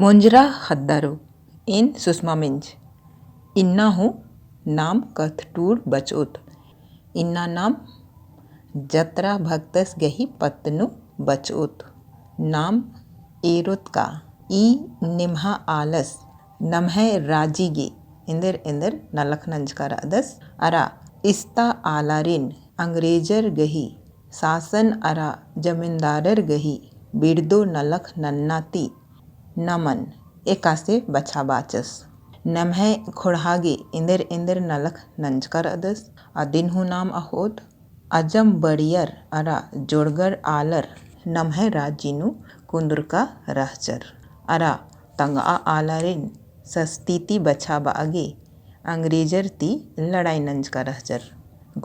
मुंजरा हद्दारो इन सुषमा मिंज इन्ना हूँ नाम कथटूर बचोत इन्ना नाम जत्रा भक्तस गही पत्तनु बचोत नाम एरोत का ई निम्हा आलस नमहे राजीगे इंदर इंदर नलख नंजकार अदस अरा इस्ता आलारिन अंग्रेजर गही शासन अरा जमींदारर गही बिरदो नलख नन्नाती नमन एकासे बछा बाचस नमहे खोड़हागे इंदर इंदर नलख नंजकर अदस अदिन हूँ नाम अहोत अजम बड़ियर अरा जोड़गर आलर नमहे राजीनु कुंदुरका रहचर अरा तंगा आलरिन सस्तीति बछा बागे अंग्रेजर ती लड़ाई नंजका रहचर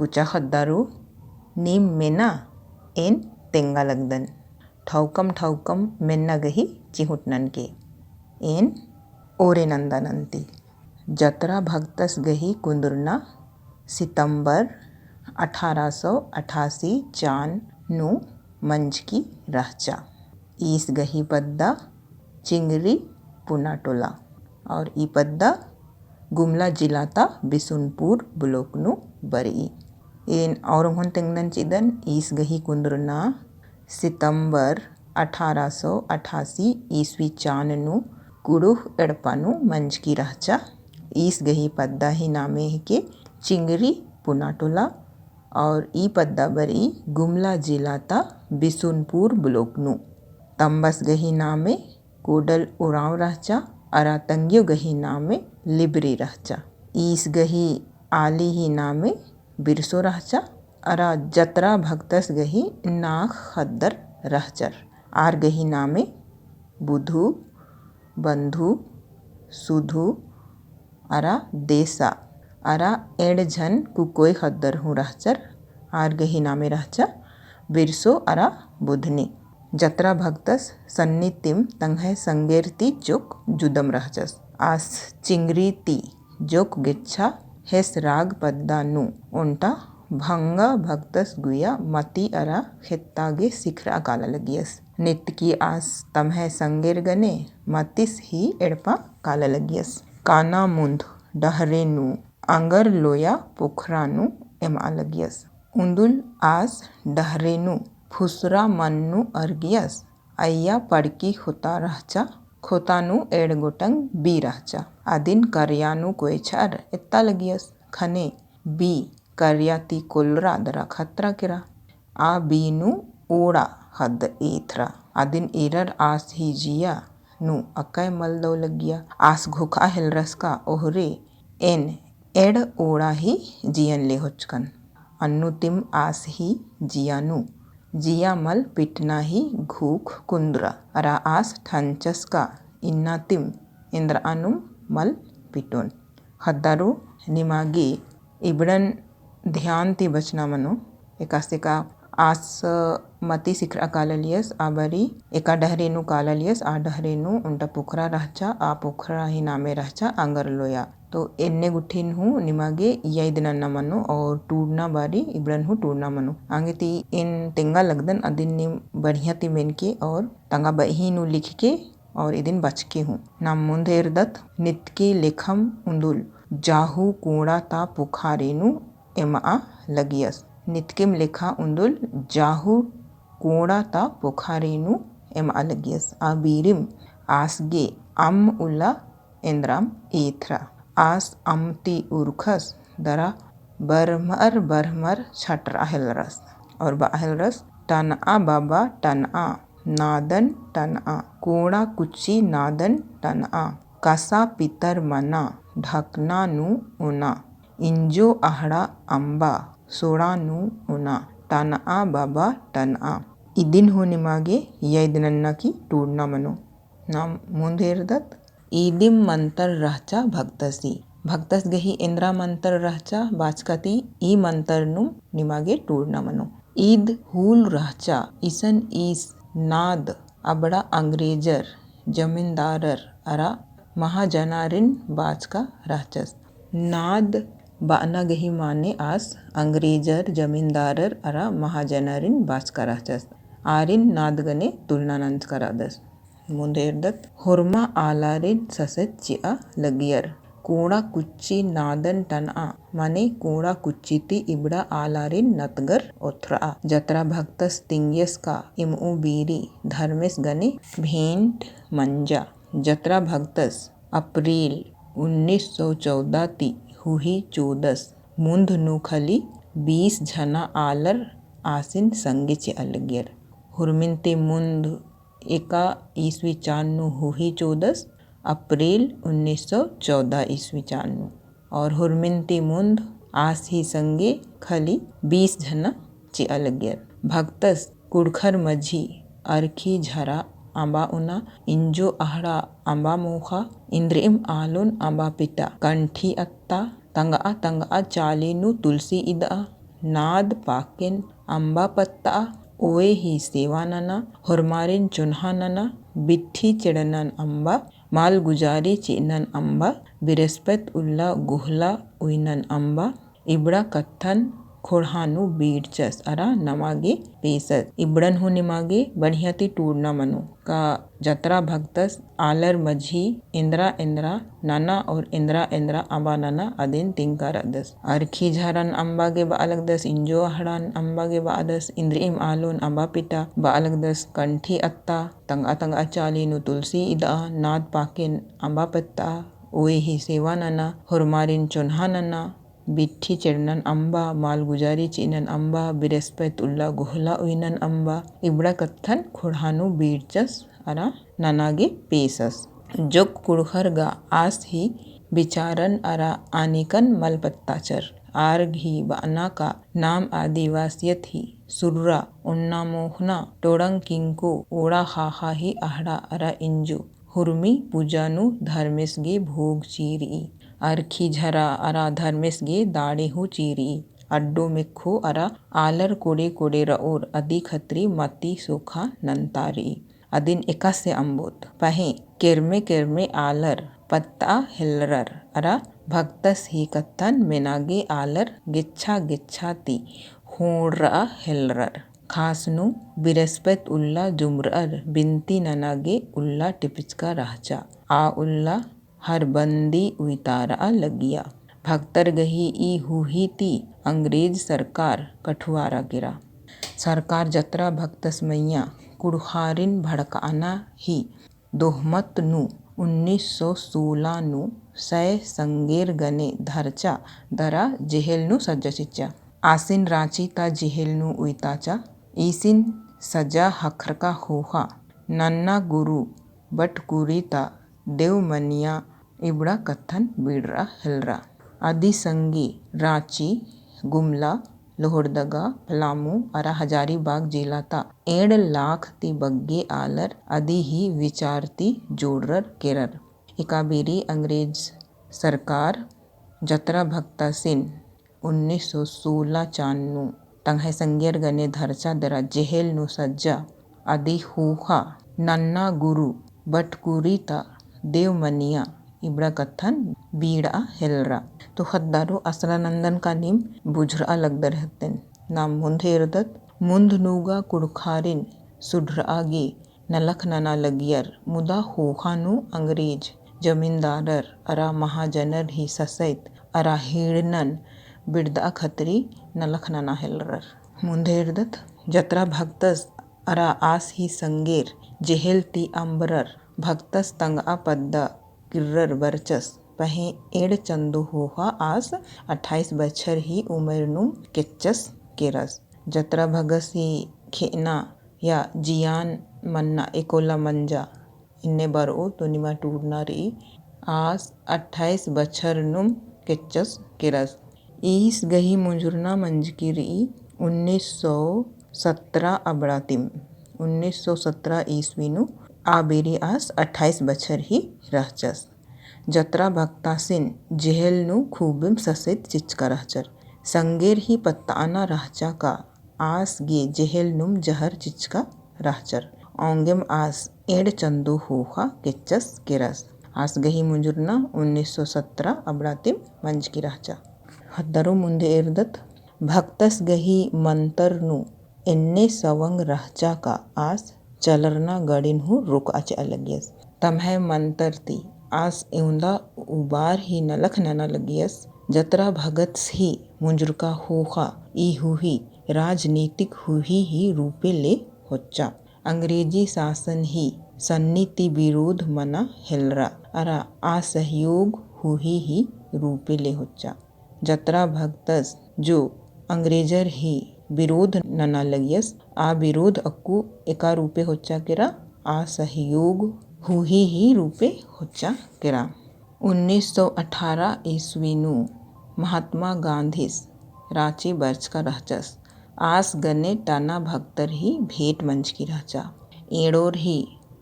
गुचा खद्दारो नीम मेना एन तेंगा लगदन ठौकम मेन्ना गही चिहुटनन के एन ओरे नंदानंती जतरा भक्तस गही कुंदुरना सितंबर 1888 चान नु मंज की रहचा ईस गही पद्दा चिंगरी पुनाटोला और ई पद्दा गुमला जिलाता बिसुनपुर ब्लॉक नु बरी एन और तेंगनन चिदन ईस गही कुंदुरना सितंबर 1888 ईस्वी चाननु कुड़ुह एड़पानु मंज की रहचा ईस गही पद्दा ही नामे के चिंगरी पुनाटोला और ई पद्दा बरी गुमला जिलाता बिसुनपुर ब्लॉकनु तंबस गही नामे कोडल उड़ाव रहचा अरा तंगियो गही नामे लिबरी रहचा ईस गही आली ही नामे बिरसो रहचा अरा जतरा भक्तस गही नाख खद्दर रहचर आर गही नामे बुधु बंधु सुधु अरा देसा अरा एड झन कुकोई खद्दर हूँ रहचर आर गही नामे रहचा बिरसो अरा बुधनी जतरा भक्तस सन्नितिम तंगह संगेरती जोक जुदम रहचस आस चिंगरी ती जोक गिच्छा हेस राग पद्दा नु उंटा भंगा भक्तस गुया मती अरा खेत्तागे शिखर अकाला लगियस नित्य की आस तमह संगेर गने मतिस ही एड़पा काला लगियस काना मुंद डहरेनु अंगर लोया पोखरानु एमा लगियस उंदुल आस डहरेनु फुसरा मन्नु अर्गियस अय्या पड़की खोता रहचा खोतानु एड़ गोटंग बी रहचा आदिन करयानु कोएछार इत्ता लगियस खने बी करयाती कोलरा दरा खतरा किरा आ बीनु ओड़ा हद एथरा आदिन एरर आस ही जिया नु अकय मल दो लगिया आस घोखा हिलरस का ओहरे एन एड ओड़ा ही जियन ले होचकन अन्नु तिम आस ही जियानु जिया मल पिटना ही घूख कुंद्रा अरा आस ठंचस का इन्ना तिम इंद्र अनुम मल पिटोन हद्दारो निमागे इबड़न ध्यान ती बचना मनो एकासे का आस मती शिखर काललियस आबरी एका डहरेनु काललियस आ डहरेनु उंटा पोखरा रहचा आ पोखरा ही नामे रहचा अंगर लोया तो एन्ने गुठिन हूँ निमागे यही दिन न मनो और टूरना बारी इबड़न हूँ टूरना मनो आगे ती इन तेंगा लगदन अदिन नि बढ़िया ती मेन के और तंगा बही नु लिख के और इदिन बच के हूँ नाम मुंधेर दत्त नित के लेखम उंदुल जाहू कोड़ा ता पुखारेनु एमा लगियस नितकिम लेखा उंदुल जाहू कोड़ा ता पोखारेनु एमा लगियस आ बीरिम आसगे अम उला इंद्राम एथरा आस अमती उर्खस दरा बरमर छटरा हिलरस और बाहिलरस टनआ बाबा टनआ नादन टनआ कोड़ा कुची नादन टनआ कसा पितर मना ढकना नु उना इंजो आहड़ा अंबा सोड़ा नु उना टनआ बाबा टनआ इदिन हो निमागे यह दिनन्ना की टूरना मनो नाम मुंधेर दत्त ईदिम मंतर रहचा भक्तसी भक्तस गही इंद्रा मंतर रहचा बाचकती ई मंतर नु निमागे टूरना मनो ईद हूल रहचा ईसन ईस नाद अबड़ा अंग्रेजर जमींदारर अरा महाजनारिन बाचका रहचस नाद बाना गही माने आस अंग्रेजर जमींदारर अरा महाजनारिन बाचका रहचस आरिन नादगने तुलना नंद करादस ಮುಂದೆ ಇರ್ದತ್ ಹುರ್ಮ ಆಲಾರಿನ್ ಸಸೆತ್ ಚಿಅ ಲಗಿಯರ್ ಕೂಡ ಕುಚ್ಚಿ ನಾದನ್ ಟನ್ಆ ಮನೆ ಕೂಡ ಕುಚ್ಚಿತಿ ಇಬ್ಡ ಆಲಾರಿನ್ ನತ್ಗರ್ ಒಥ್ರಾ ಜತ್ರಾ ಭಕ್ತಸ್ ತಿಂಗ್ಯಸ್ का इमऊ बीरी धर्मेस गने भेंट मंजा जत्रा भक्तस अप्रैल 1914 ती हुही 14 मुंद नुखली 20 झना आलर आसिन संगेचे अलग्यर हुरमिनते मुंद एका ईस्वी चान्नु हुही 14 अप्रैल 1914 ईस्वी चान्नु और हुरमिनते मुंद आस ही संगे खली 20 झना चे अलग्यर भक्तस कुड़खर मझी अरखी झरा आंबा उना इंजो आहड़ा आंबा मोखा इंद्रिम आलुन आंबा पिता कंठी अत्ता तंगा चालेनु तुलसी इदा नाद पाकेन आंबा पत्ता ओए ही सेवानना हुरमारिन चुन्हानना बिट्ठी चिड़नन अंबा माल गुजारी चिनन अंबा बिरस्पत उल्ला गुहला उइनन अंबा इबड़ा कत्थन खोड़हानु बीडचस अरा नमागे पेसत इबड़न हो निमागे बढ़ियाती टूरना मनु का जत्रा भक्तस आलर मझी इंद्रा नाना और इंद्रा अंबा नाना अदिन तिंका रदस अरखी झरन अंबा के बालक दस इंजो आहड़ान अंबा के बादस इंद्रिम आलोन अंबा पिता बालक दस कंठी अत्ता तंगा चालीनु तुलसी इदा नाद पाकिन अंबा पत्ता ओए ही सेवा नाना हुरमारिन चुन्हा नाना बिट्ठी चिड़नन अंबा माल गुजारी चिनन अंबा बिरस्पत उल्ला गुहला उइनन अंबा इबड़ा कत्थन खुड़हानु बीडचस अरा ननागे पेसस जोक कुड़खर गा आस ही बिचारन अरा आनिकन मलपत्ताचर आर्ग ही बाना का नाम आदिवासियत ही सुर्रा उन्ना मोहना टोड़ंग किंको ओड़ा हाहा ही आहड़ा अरा इंजु हुर्मी पूजानु धर्मेसगे भोग चीरी अरखी झरा अरा धर्मेसगे दाड़े हो चीरी अड्डो मिखो अरा आलर कोडे रओर अदी खत्री मती सोखा नंतारी अदिन एका से अंबोत पहे किरमे आलर पत्ता हिलरर अरा भक्तस ही कत्थन मेनागे आलर गिच्छाती होड़ा हिलरर खासनु बिरस्पत उल्ला जुमरर बिनती ननागे उल्ला टिपिचका रहचा आ उल्ला हर बंदी उतारा लगिया भक्तर गही ई हुही ती अंग्रेज सरकार कठुआरा गिरा सरकार जत्रा भक्तस मैया कुड़खारिन भड़काना ही दोहमत नु 1916 नु सय संगेर गने धरचा दरा जेहेल नु सज्जचिचा आसिन रांची ता जेहेल नु उइताचा ईसिन सजा हखरका होहा नन्ना गुरु बटकुरी ता देवमनिया इबड़ा कत्थन बीड़रा हिलरा आदि संगी रांची गुमला लोहरदगा पलामू अरा हजारीबाग जिलाता 1 लाख ती बग्गे आलर आदि ही विचारती जोड़र केरर इकाबेरी अंग्रेज सरकार जत्रा भक्ता सिन 1916 चान्नु तंगहे संगेर गने धरचा दरा जेहेल नु सज्जा आदि हुहा नन्ना गुरु बटकुरीता देवमनिया इबड़ा कत्थन बीड़ा हिलरा तो हद्दारो असलानंदन का नीम बुझरा लगदर हत्तेन नाम मुंधे इरदत मुंध नूगा कुड़खारिन सुढरागे नलख नना लगियर मुदा होखानु अंग्रेज जमींदारर अरा महाजनर ही ससैत अरा हिड़नन बिड़दा खतरी नलख नना हिलरर मुंधे इरदत जत्रा भक्तस अरा आस ही संगेर जेहेल ती अंबरर भक्तस तंगा पद्दा किर्रर बरचस पहे 1 चंदो होहा आस 28 बछर ही उम्र नु किच्चस केरस जत्रा भगसी खेना या जियान मन्ना एकोला मंजा इन्ने बरो तो निमा टूरना रही आस 28 बछर नुम किच्चस केरस ईस गही मुंजुरना मंजकी रही 1917 अबड़ातिम 1917 ईस्वी नु आबेरी आस 28 बछर ही रहचस जत्रा भक्तासिन जेहेल नु खूबिम ससेत चिचका रहचर संगेर ही पत्ताना रहचा का आस गे जेहेल नुम जहर चिचका रहचर ओंगेम आस 1 चंदो होहा किच्चस केरस आस गही मुंजुरना 1917 अबड़ातिम मंज की रहचा हद्दरो मुंदे इरदत भक्तस गही मंतर नु इन्ने सवंग रहचा का आस चलरना गड़िन हूँ रुक अच अलगियस। तम्हे मंतरती आस एउंदा उबार ही नलख नना लगियस। जतरा भगत ही मुंजरका होखा ई हुही राजनीतिक हुही ही रूपे ले होच्चा। अंग्रेजी शासन ही सन्नीति विरोध मना हेलरा अरा असहयोग हुही ही रूपे ले होच्चा। जतरा भगतस जो अंग्रेजर ही विरोध नना लगियस आ विरोध अक्कू एका रूपे होच्चा केरा असहयोग हुही ही रूपे होच्चा केरा। 1918 ईस्वी नु महात्मा गांधीस रांची बर्च का रहचस। आस गने टाना भक्तर ही भेंट मंच की रहचा। एड़ोर ही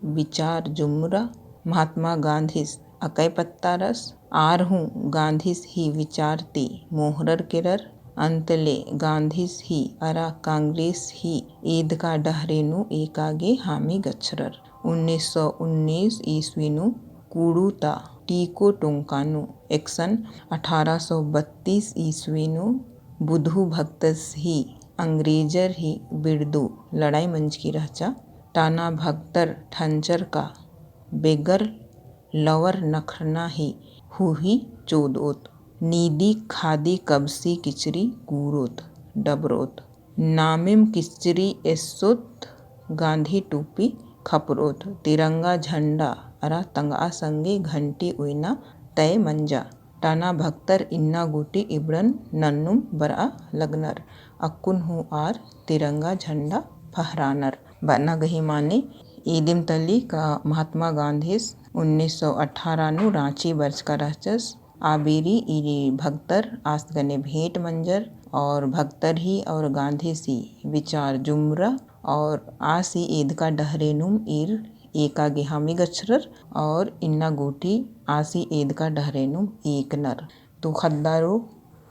विचार जुमरा महात्मा गांधीस अकई पत्ता रस आर हूँ गांधीस ही विचारती मोहरर केरर अंतले गांधीस ही अरा कांग्रेस ही ईद का डहरेनु एकागे हामी गच्छरर। 1919 ईस्वी नु कूड़ूता टीको टोंकानु एक्सन 1832 ईस्वी नु बुधु भक्तस ही अंग्रेजर ही बिरदू लड़ाई मंच की रहचा। टाना भक्तर ठंचर का बेगर लवर नखरना ही हुही चोदोत। नीदी खादी कबसी किचरी कूरोत डबरोत। नामिम किचरी एसोत गांधी टोपी खपरोत। तिरंगा झंडा अरा तंगा संगे घंटी उइना तय मंजा। टाना भक्तर इन्ना गोटी इबड़न नन्नुम बरा लगनर अक्कुन हूँ आर तिरंगा झंडा फहरानर। बना गही माने ईदिम तली का महात्मा गांधीस 1918 नु रांची बर्च का रहचस। आबेरी इरी भक्तर आसगने भेंट मंजर और भक्तर ही और गांधी सी विचार जुमरा और आसी ईद का डहरेनुम ईर एका गेहामी गच्छरर और इन्ना गोटी आसी ईद का डहरेनुम एक नर। तो खद्दारो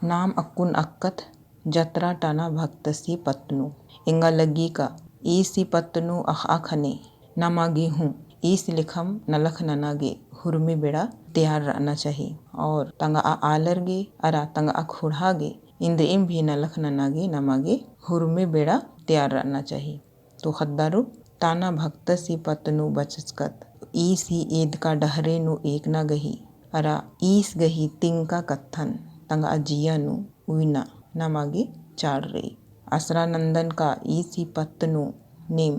नाम अक्कुन अक्कत जतरा टाना भक्तसी पत्नु इंगा लगी का ईसी पत्नु अखने नमागे हूँ ईस लिखम नलख ननागे हुरमे बेड़ा तैयार रहना चाहिए और तंगा आलर गे अरा तंगा खुड़ागे इंद्रिम भी नलख ननागे नमागे हुरमे बेड़ा तैयार रहना चाहिए। तो खद्दारो टाना भक्तसी पत्नु बचस्कत ईसी ईद का डहरे नु एक ना गही अरा ईस गही तिंका कत्थन तंगा अजिया नु उइना नमागे चार रही। असरा नंदन का ईसी पत्नु नेम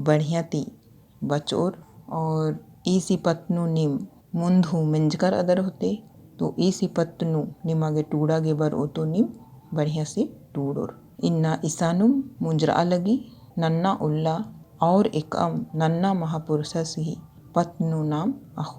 बढ़िया ती बचोर और ईसी पत्नु नेम मुंधु मिंजकर अदर होते। तो ईसी पत्नु निमागे टूड़ा गे बर ओतो निम बढ़िया से टूड़ोर। इन्ना ईसानुम मुंजरा लगी नन्ना उल्ला और एकम नन्ना महापुरुषस ही पत्नु नाम अखो।